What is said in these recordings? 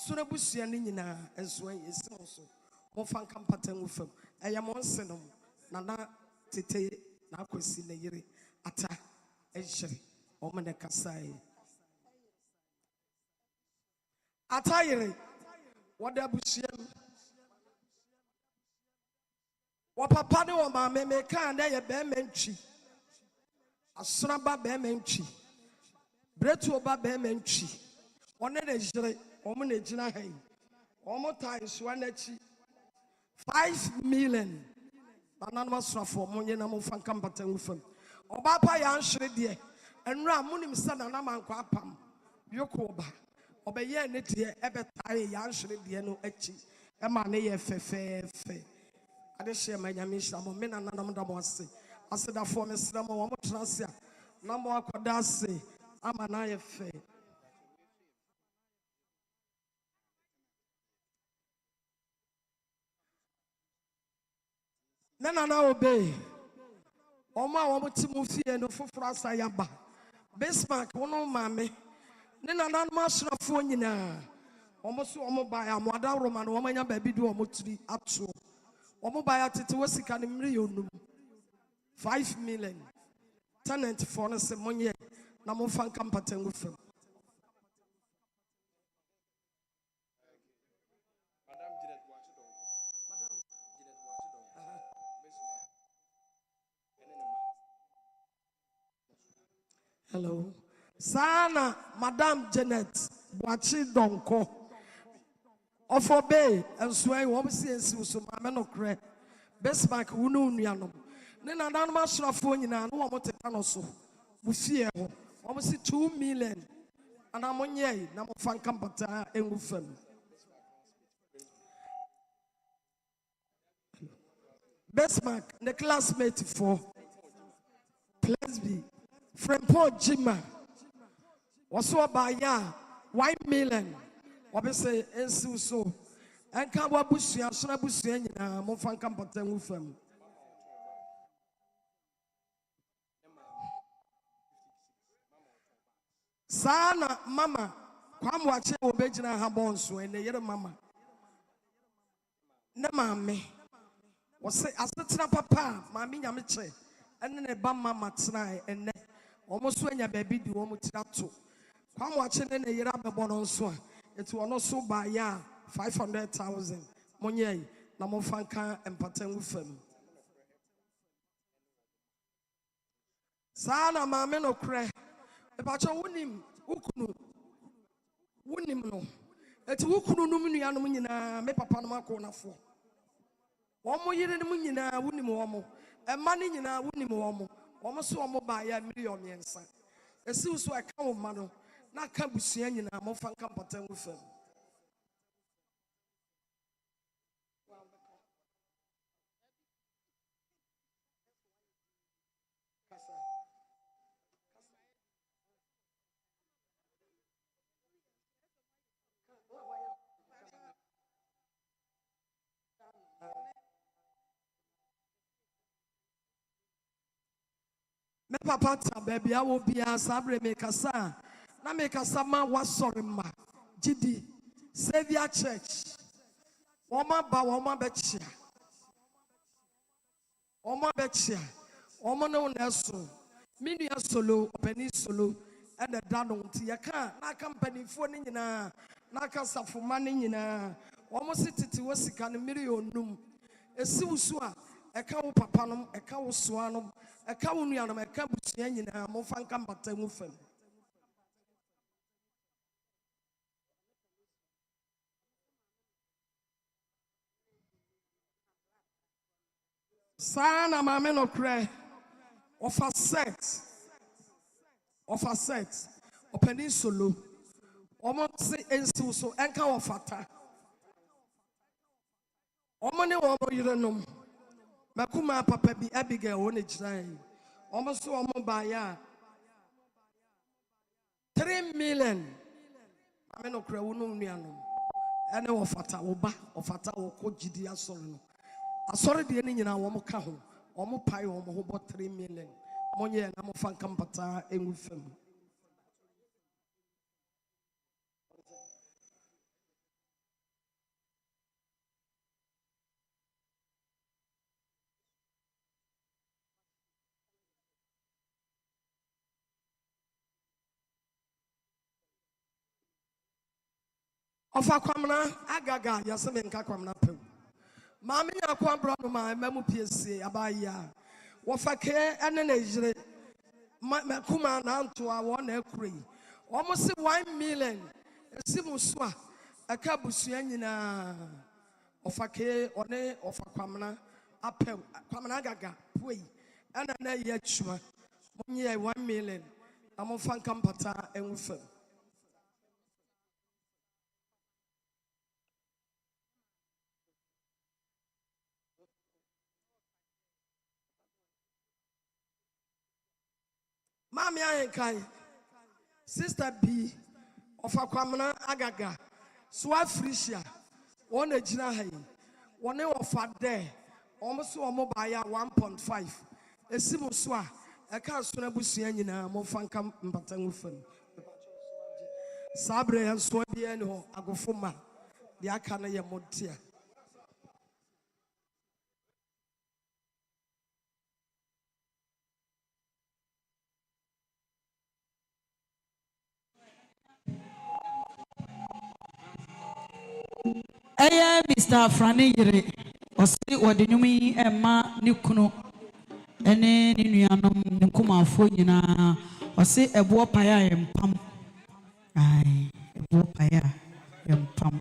Asura busua ni nyina enso yesim so. Mo fanka mpatan ufam. Eya mo nsenom na na tete na akwasi na yire ata ehire. Omo ne kasai. Ata yire. Wada busua. Wa papa ne wa mama me kan na ye be mentwi. Asura ba be mentwi. Bretu oba be mentwi. One ne jire. Omo ne jina hai. Omo tai so anachi 5 million. Banana swafo monye na mo fanka mpatan ufam. Oba pa ya nhwere de. Enra munim sa na na manko apam. Yoko oba. Oba ye ne de ebe tai ya nhwere de no achi. E ma ne ye fefefe. Ade hye ma nyame hya mo me na nanam da mo ase. Ase da fo me sra mo wo mo transe a. Na mo akoda ase ama na ye fe. Nana na obey. Oma wo timu fie no foforo asaya ba. Bismarck wono mame. Ne nana no asrafo nyina. Omo so omo ba ya mo ada roma no omo nya ba bi du omo tiri ato. Omo ba ya tete wasika ne mmiri onum. 5 million. Tenant for no se monye na mo fanka mpatangu fam. Hello. Sana Madam Janet Boachi Donko. Of obey and swear what we see so my no cre. Bismarck wunu nuanom. Ne na dan ma srafo nyina no wo tekano so. Mu fie ho. Almost 2 million. And amonye na mo fanka mpata engu fam. Bismarck the classmate for Plesby. Frempo Jima was so by ya 1 million. Obviously, and so and Kawabusia, Sonabusia, Mofan Campatan with them. Sana, Mama, come watch your Bejina Habons when the year Mama. Namame was say, as the papa, Mammy Yamiche, and then a bam mama tonight, and almost when your baby do almost that too. Come watching in a year of the bon so. It was not so by ya 500,000. Monye, Namofanka and Paten with them. Sana Mamma no cry. About your winning, Wunim no. It's Wukunu Numiana, me papa no corner for. One more year in the Munina, Wunimomo, and money in our Wunimomo, almost so by a million. A suit so I come, Mano. Na kabusianya na mo fanka mpatan ufam. Me papa ta baby I will be a sabre me kasa. Na me kasa ma wasori ma. Gidi Savior Church. Woma ba woma bechia. Woma bechia. Woma no neso. Mini solo, openi solo. And the dano ti yaka na company fo ni nyina. Na kasafo ma ni nyina. Womo sititi wasika ne mmiri onum. Esi wusu a eka wo papa nom, eka wo soa nom, eka wo nua nom, eka busua nyina mo fanka mbata mu fam. Sana mame no kre of a set openi solo omo se ensi so enka wo fata omo ne wo yirenom makuma papa bi Abigail won ejran omo so omo ba ya 3 million mame no kre wo no nuanom ene wo fata wo ba wo fata wo ko gidi asoro no asori de ni nyina wo mo ka ho wo mo pai wo mo ho bo 3 million monye na mo fanka mpata enwu fam Ofa kwamna agaga yaseme nka kwamna pem. Maame nya kwa bro no ma mamu PSC abaya. Wofa ke ene na ejire. Kuma na anto a won na akuri. Omo se 1 million. Esimu so a aka busua nyina. Ofa ke one ofa kwamna apem. Kwamna agaga poi. Ana na ye chuma. Monye 1 million. Amo fanka mpata enwufem. Mami ayenkai Sister B of Akwamana Agaga Swa Frisia one ejina hai one ofa there almost omo baya 1.5 esimu so a eka so na busua nyina mo fanka mpatangu fam sabre enso bia ni ho agofoma de aka na ye motia Aya Mr. Frane yire osi wode nwumi emma ne kunu ene ne nuanom ne nkomafo nyina osi ebo paya empam ai ebo paya empam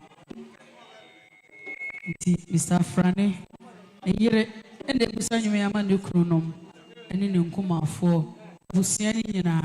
nti Mr. Frane yire ene busa nwumi ama ne kunu nom ene ne nkomafo busia nyina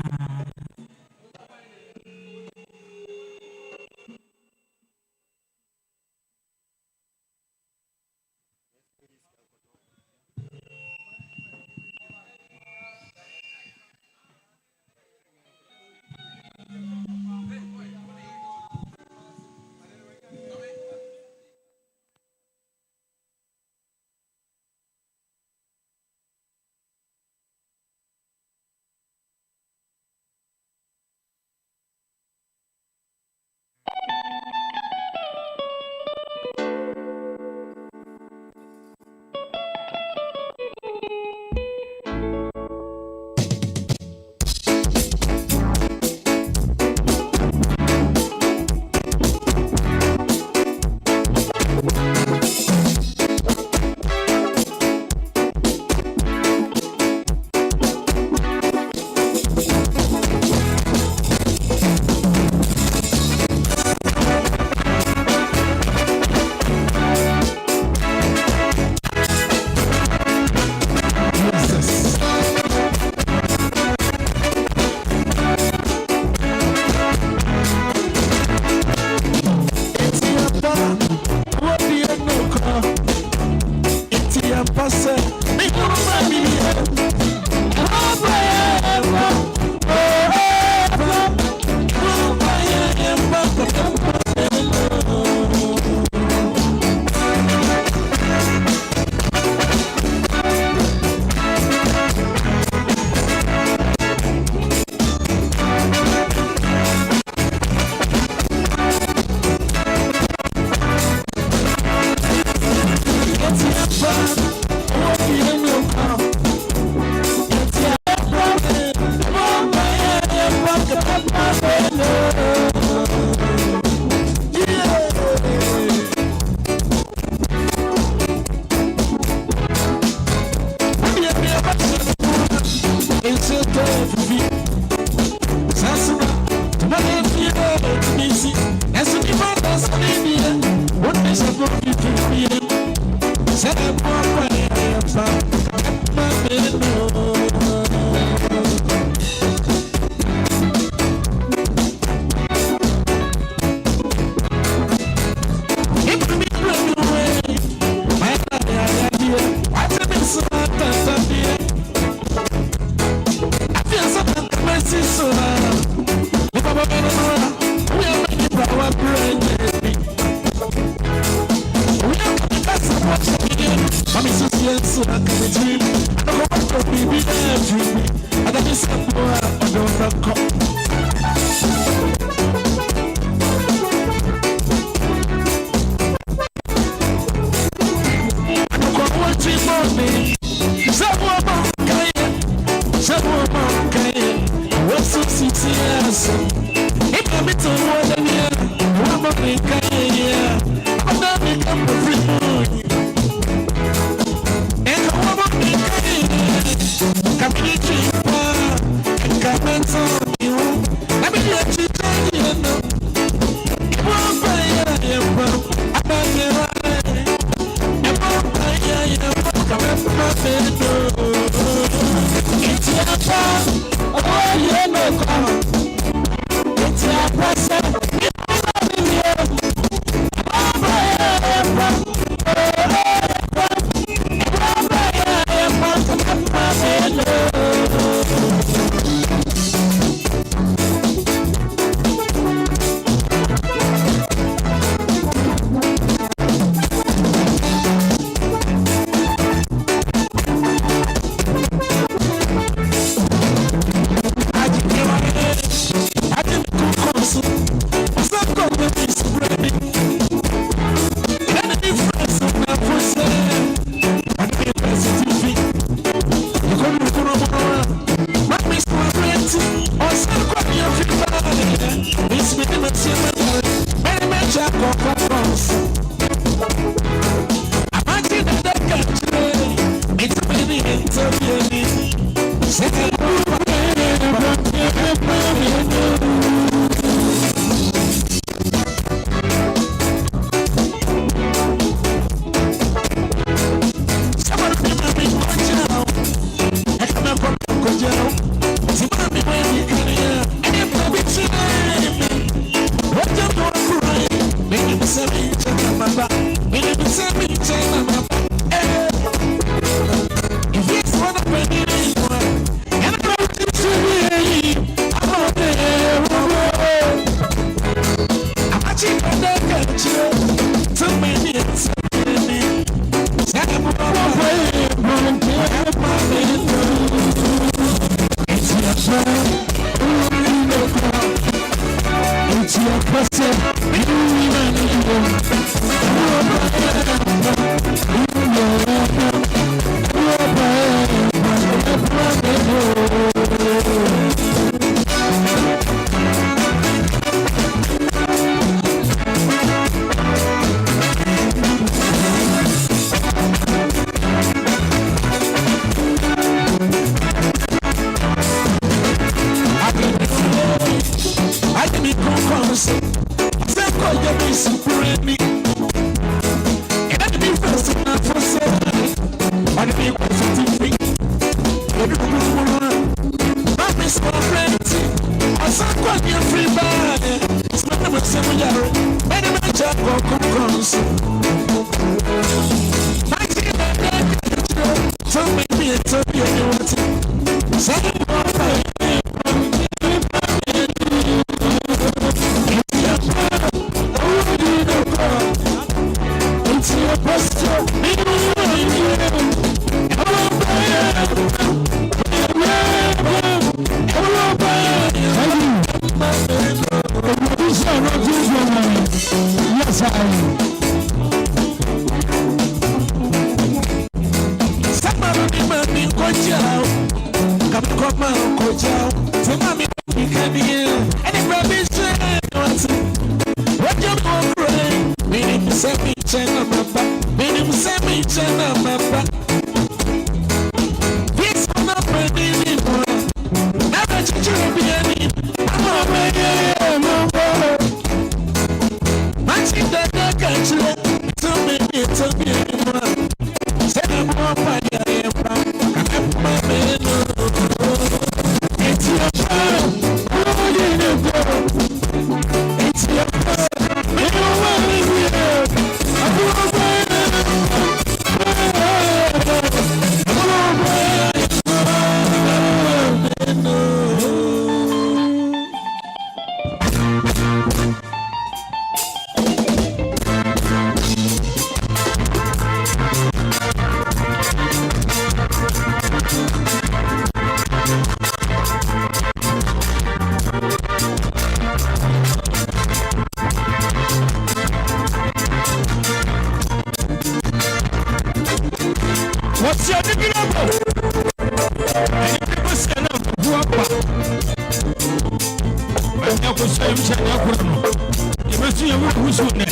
You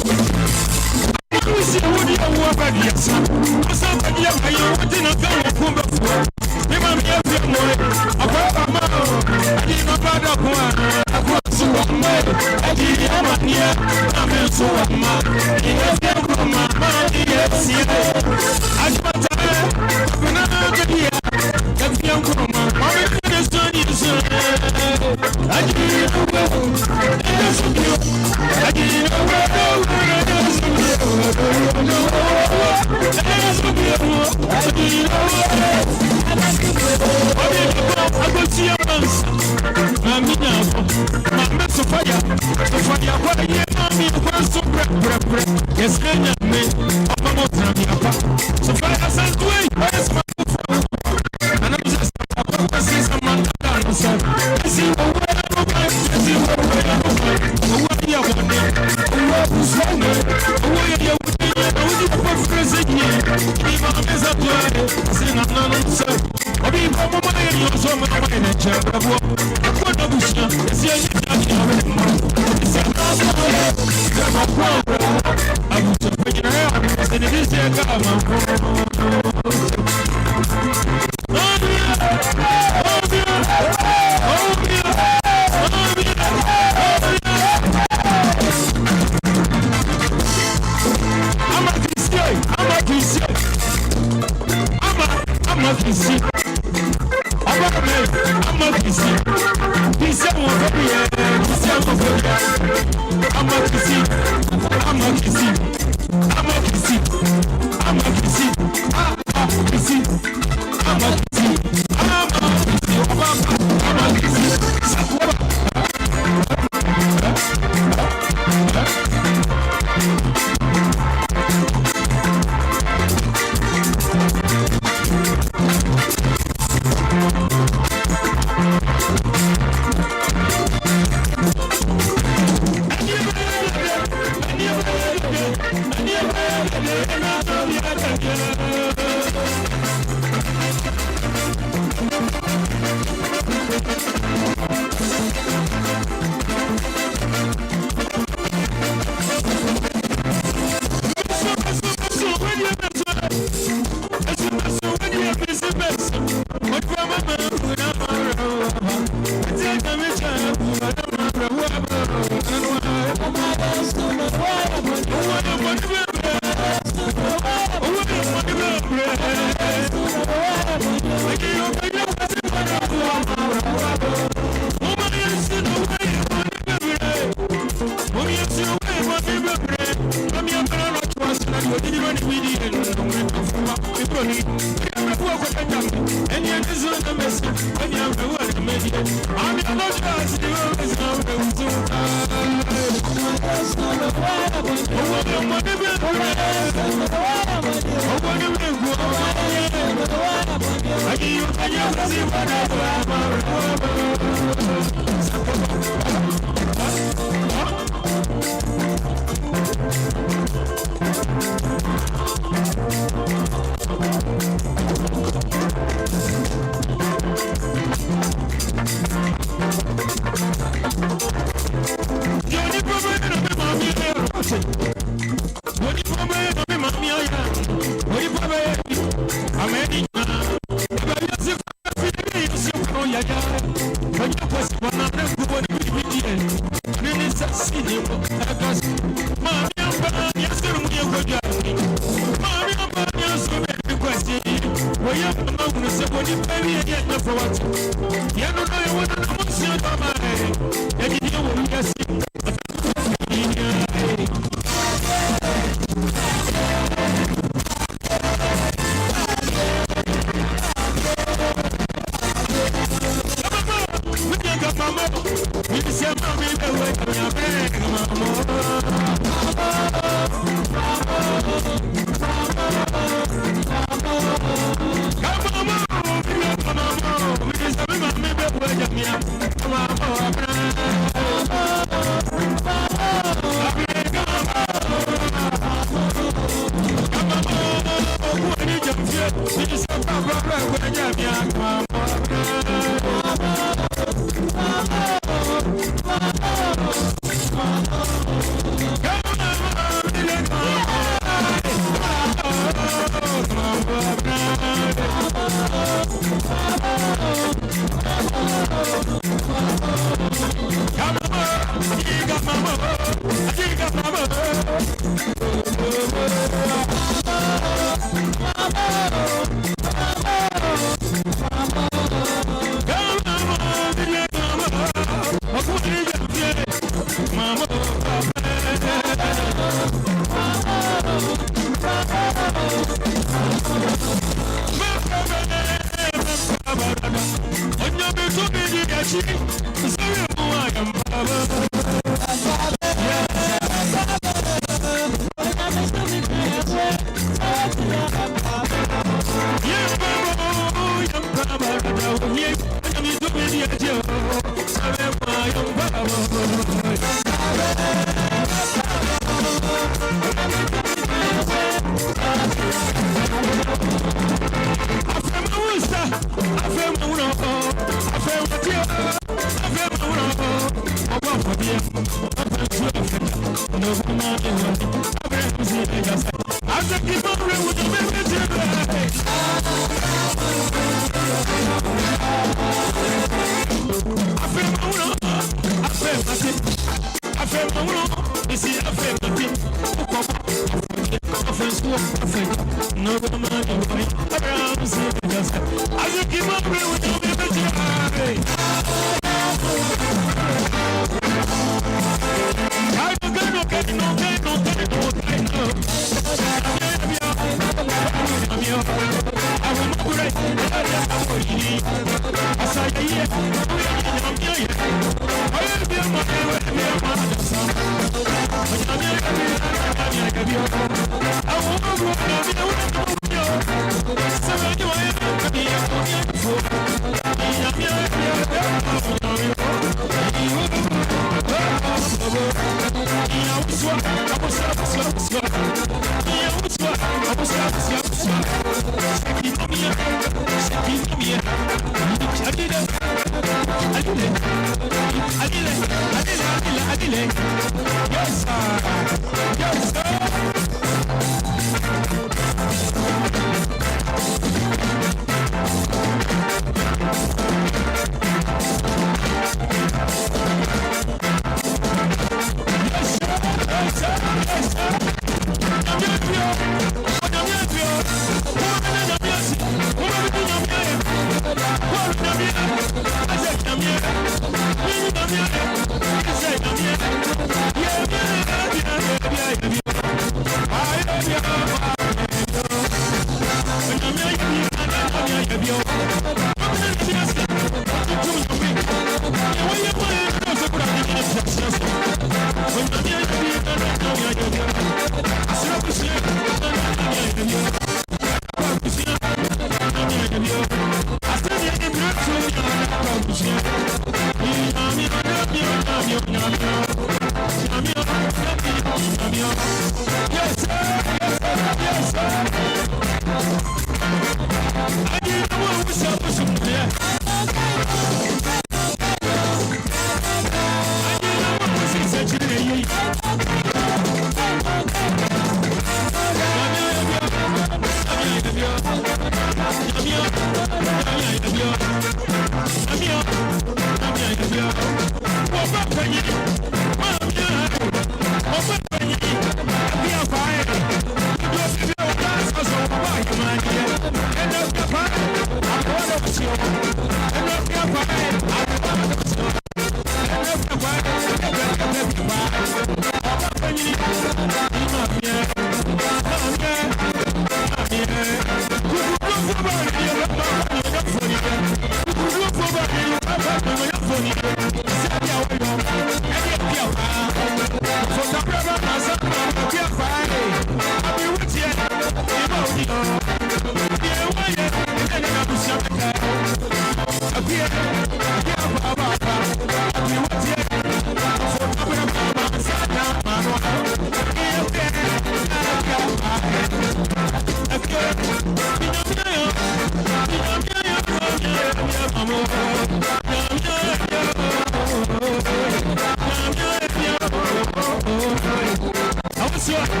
Yes.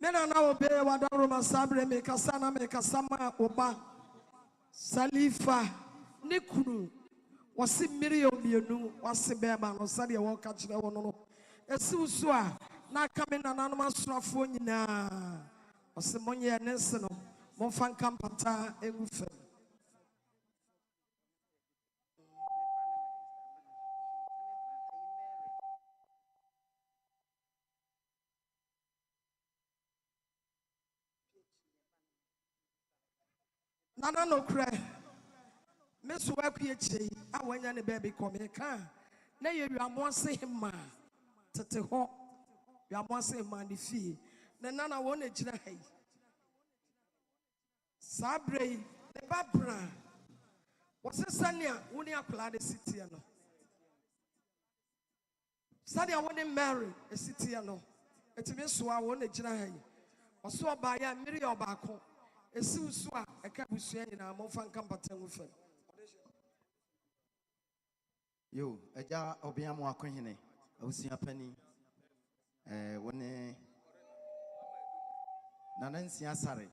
Mena na obe wadaro masabre me kasana me kasama oba Salifa nikunu wasi mmiri omienu wasi beba no sade wo ka kire wo no esi usu a na aka me nananom asrafo nyina wasi monye nense no monfa nkampata egufe Nana no kre mesu akue chei awanya ne baby come ka na ye wiamo ase hema tete ho wiamo ase hema ne fie na nana wo na gira hai sabrei ne babra wose sania woni akola de sitie no sania woni Mary esitie no etime so a wo na gira hai oso oba ya mmiri obako esi usu a eka busua nyina mo fa nkampata ngufem yo eja obia mo akohene awusua pani woni nanansi asare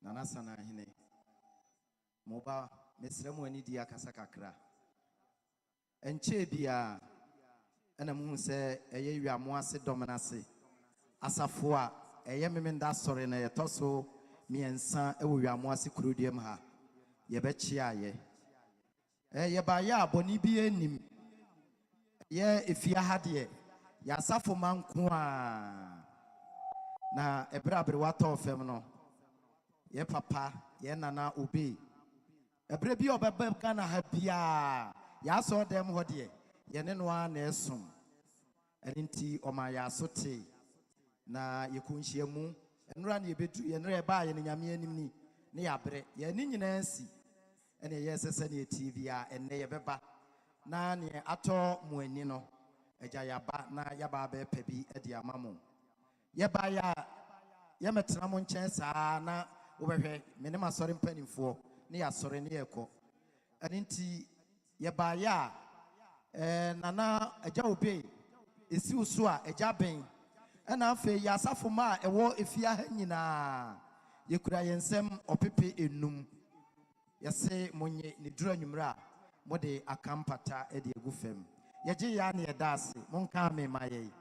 nanasana hene moba mesremu ani dia kasa kakra enche bia ana mu se eye wiamo ase dominase asafo a eye memenda sore na yetoso miensa ewo wiamo ase kurudiem ha yebechi aye ye ba ya aboni bi enim ye efia ha de ya safo manko a na ebrabre wato fem no ye papa ye nana obi ebre bi obeba kana ha bia ya so dem ho de ye ne no a na esum enti o ma ya sote na ye kunhia mu enura na ye bedu ye nre ba ye nyame anim ni ne ya bre ye ni nyina si ene ye sese ne TV a ene ye beba na ne ato mu ani no eja ya ba na ya ba be pa bi edi amamo ye ba ya ye metena mo nchen saa na wo behwe me ne masore mpanimfo ne ya sore ne ye ko enti ye ba ya nana eja obe esi usu a eja ben ena afa ya asafo ma ewo efia ha nyina ye kura yensem opepe enum Yase monye ni dura nwumra mode akampata e de egu fam. Yeje ya na yedase monka me maye.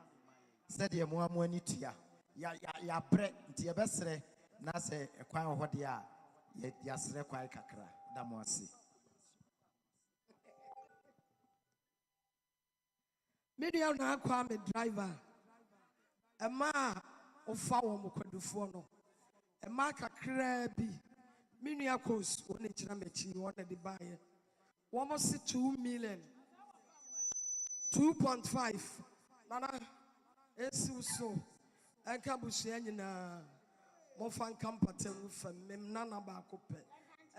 Said ye mo amani tua. Ya bre nti ye besre na se ekwan ho de a ya sre kwai kakra da mo ase. Media na akwa me driver. Ema ofa wo mo kwadufo no. Ema kakra bi. Minua coast woni kira mechi wona de baye. Wo see 2 million. 2.5. Nana esi so. Enka busia nyina. Mo fan kampata mu fam mem nana ba ko pe.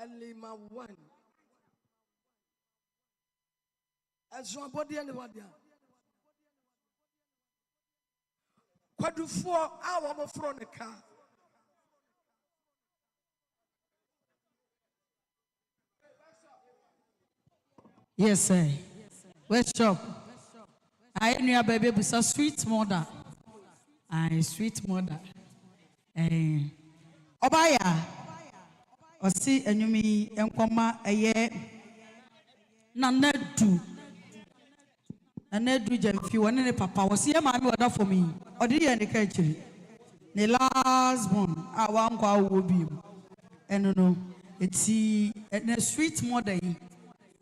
Elima 1. Ezo abodi ani wadia. Kwadufo a wo mo fro ne ka. Yes, sir. Workshop. I knew a baby was a sweet mother. I sweet mother. Obaya. Or see a new me and comma a year. None do. And then do jam few one in a papa was here, my mother for me. Or did you any country? The last one, I won't go with him. And no, it's a sweet mother.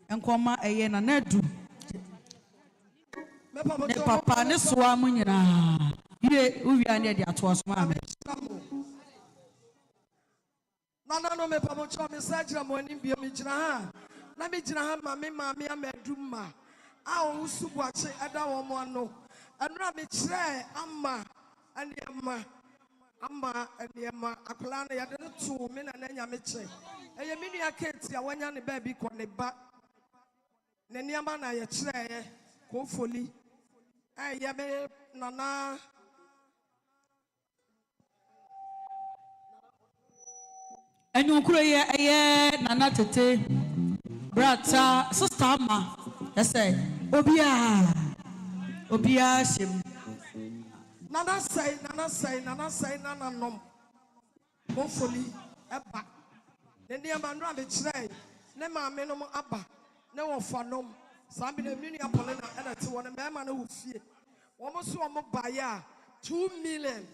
And come a year and I do. Papa, this woman, you are near the atwas, mammy. No, me papa, me sajra morning be a mijra. Let me jina, mammy, mammy, I'm a duma. I also watch it at our one no. And rabbit tray, Amma, and Amma, and Yama, Akulana, I didn't 2 men and then Yamiche. And your mini kids, ya one young baby, con the back. Nenyamana ya tray, hopefully. I yabe nana. And you could a nana tete. Brata, sister ma. I say, Obia shim. Nana say, nana nom. Hopefully, Abba. Then the man rabbit tray. Nema menum Abba. No fanom. Sambi the mini Apollina and a 2 man who fear. Almost one more buyer 2 million.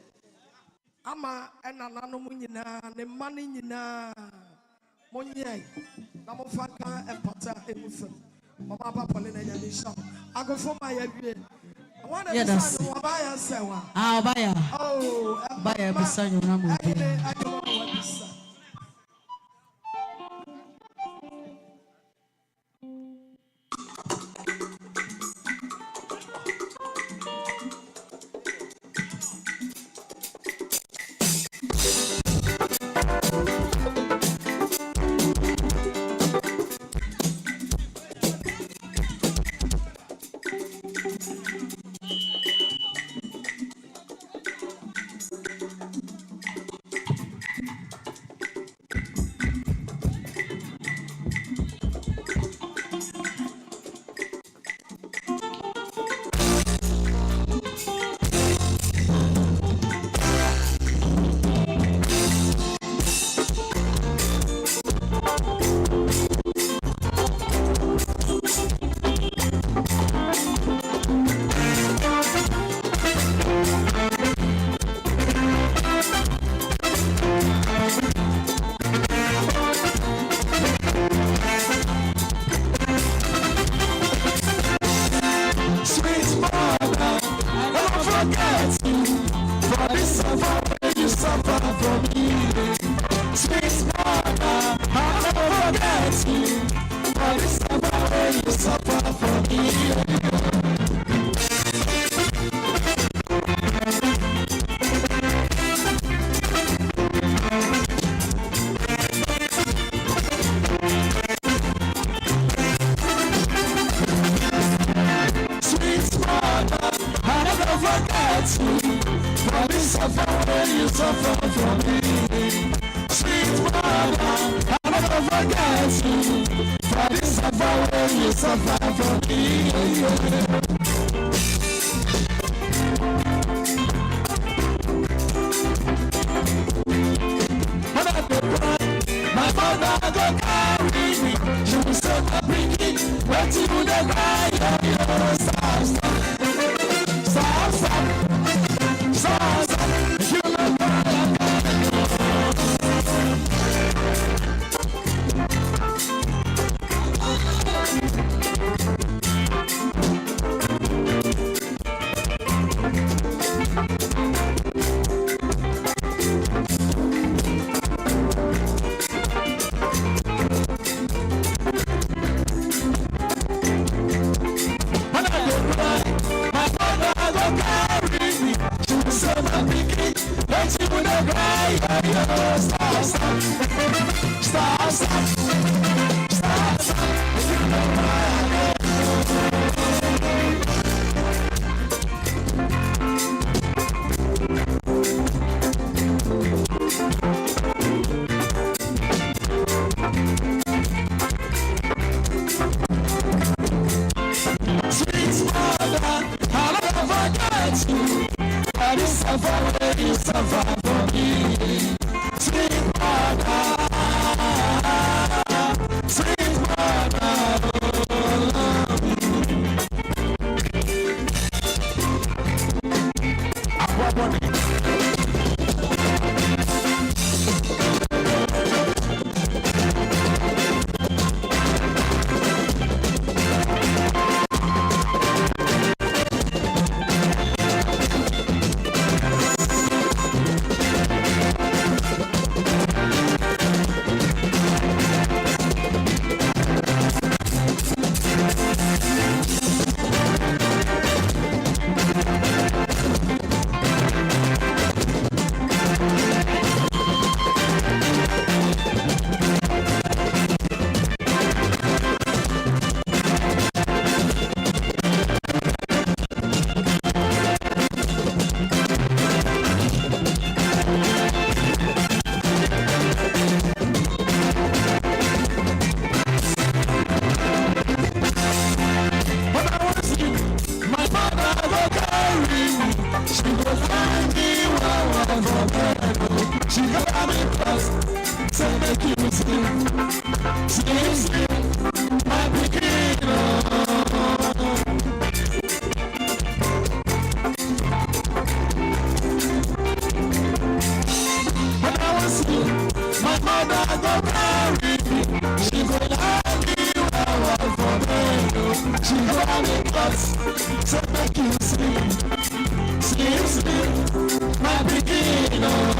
Ama and Nanamunina, the money na Monye. Namofaka and Pata Emufen. Mama Apollina and shop. I go for my agreement. I want to buy a sewa. I'll buy a buy a beside your number. I don't know what to say. My father go carry You said my bringing, wait till you the cry. Stop, stop, stop, stop, stop. You know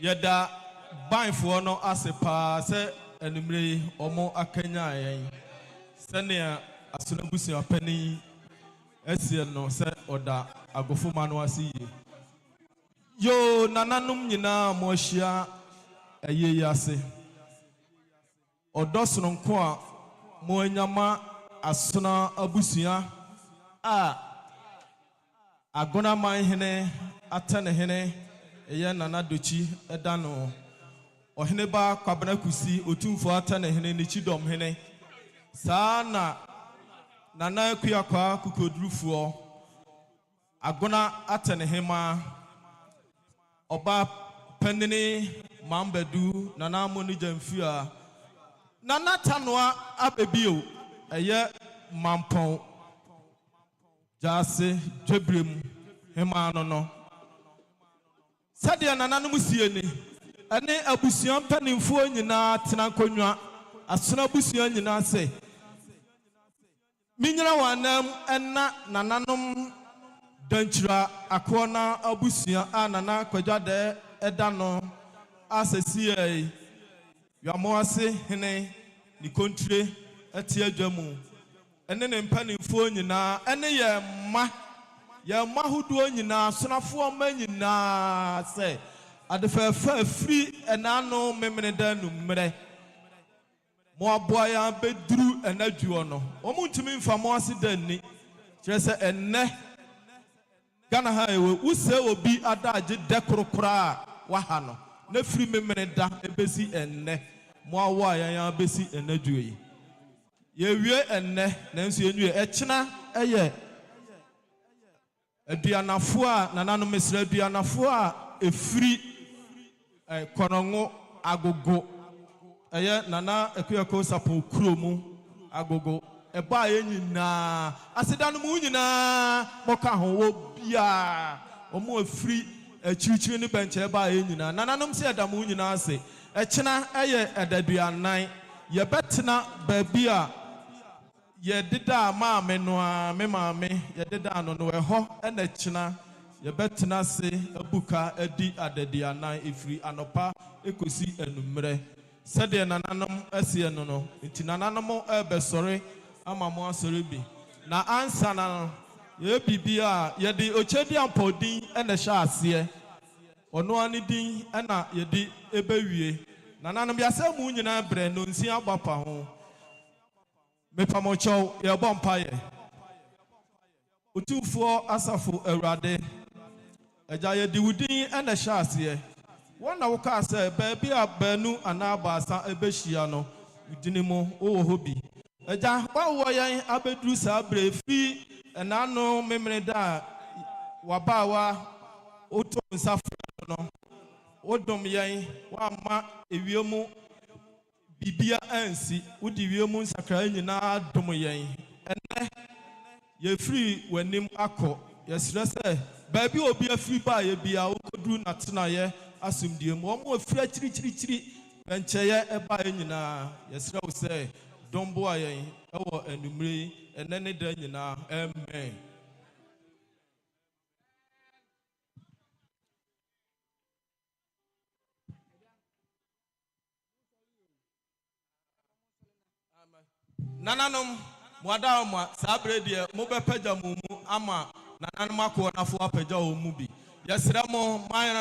Yada buying for no as a pass and omo akenya senia asunabusi apeni esie no se oda agofo manwasi yo nananum nyina mo ahia ayeye ase odosono nko a mo anyama asona abusua a agona man hene atane hene eye nana dochi edano ohene ba kwabena kusi otumfo atane hene ni chidom hene sana nana kuyakwa kukodurufuo agona atane hema oba penini mambedu nana moni jamfia nana tanwa abebio eye mampɔn Jase Jebrem Hemano no Sadia nananom sie ni ene abusuan panimfo nyina tena konwa asona abusuan nyina se minyina wanam enna nananom danchira akona abusuan anana kwadade eda no asesi ai yamo ase hene ni kontre ati adwamu ene ne mpanimfo nyina ene ye ma huduo nyina sonafo ma nyina se adefafa free enano memene da numre mo aboa ya beduru enadwuo no omo ntumi mfa mo ase danni kire se enne Ghana ha ewe use obi adaje dekorokora wa ha no na free memene da ebesi enne mo awo ya besi enadwuo yi ye wie enne nanso enwie echina eye aduanafo a nanano mesra aduanafo a efiri konongo agogo eye nana ekuyako sapo kuromu agogo eba yenyina asedanu mu nyina moka ho bia omo efiri achirichiri ni benche eba yenyina nananom se edamu nyina ase echina eye edaduanan ye betena babia ye dida maame no a me maame ye dida no no eho ena china ye betena se abuka adi adadianan efiri anopa ekosi enumre sede nananom asie no no nti nananom ebesore amamo asore bi na ansa na ye bibia ye di ochedi ampodin ena hya ase ono ani din ena ye di ebewie nananom yasa mu nyina bre no nsi agbapa ho mepamocho ye bompaye utufo asafo awurade eja ye diwudin ena hya ase wona wo ka se baabi a banu anabasa ebehia no udinimo wo ho bi eja wawo yan abeduru sa brefi enano memene da wabawa oto nsafo no odom yan wa ma ewiemu bibia ansi wudi wiemu nsakra nyina dom yan ene ye free wanim akọ yesre se baabi obi afiri ba ye bia okoduru natena ye asumdie mo mo afiri chiri bencheye eba nyina yesre wo se dombo ayen ewo enumre enene da nyina amen. Nananom mwada mwa sabre die mo bepaja mu ama nananom akọ nafo apaja o mu bi yesre mo mayana